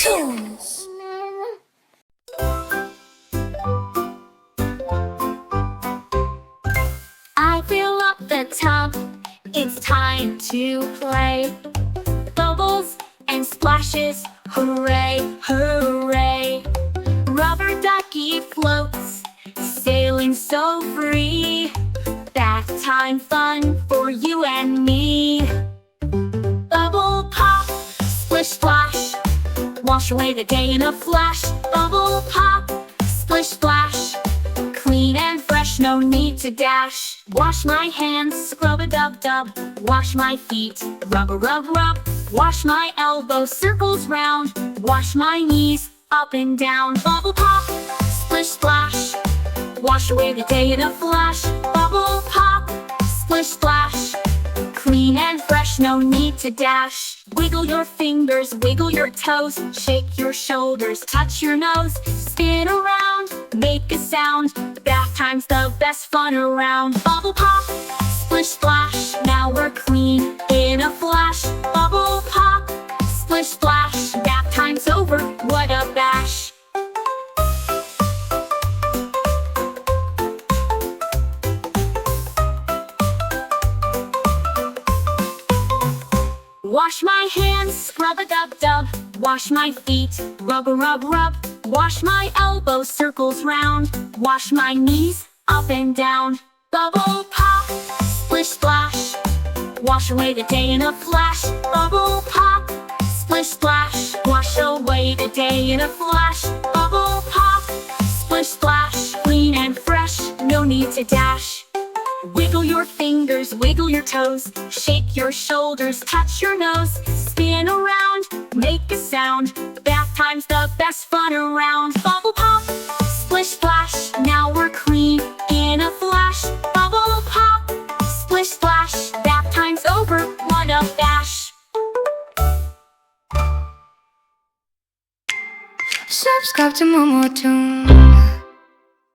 Toonz. I fill up the tub, it's time to play. Bubbles and splashes, hooray, hooray. Rubber ducky floats, sailing so free. Bath time fun for you and me. Bubble pop, splish splash, wash away the day in a flash. Bubble pop, splish splash, clean and fresh, no need to dash. Wash my hands, scrub-a-dub-dub. Wash my feet, rub-a-rub-rub. Wash my elbows, circles round. Wash my knees, up and down. Bubble pop, splish splash, wash away the day in a flash. Bubble pop, splish splash, clean and fresh, no need to dash. Wiggle your fingers, wiggle your toes. Shake your shoulders, touch your nose. Spin around, make a sound. Bath time's the best fun around. Bubble pop, splish splash, now we're clean in a flash. Bubble pop, splish splash, bath time's over, what a bash. Wash my hands, scrub-a-dub-dub. Wash my feet, rub-a-rub-rub. Wash my elbows, circles round. Wash my knees, up and down. Bubble pop, splish splash, wash away the day in a flash. Bubble pop, splish splash, wash away the day in a flash. Bubble pop, splish splash, clean and fresh, no need to dash. Wiggle your fingers, wiggle your toes. Shake your shoulders, touch your nose. Spin around, make a sound. Bath time's the best fun around. Bubble pop, splish splash, now we're clean in a flash. Bubble pop, splish splash, bath time's over, what a bash. Subscribe to Mowmo Toonz.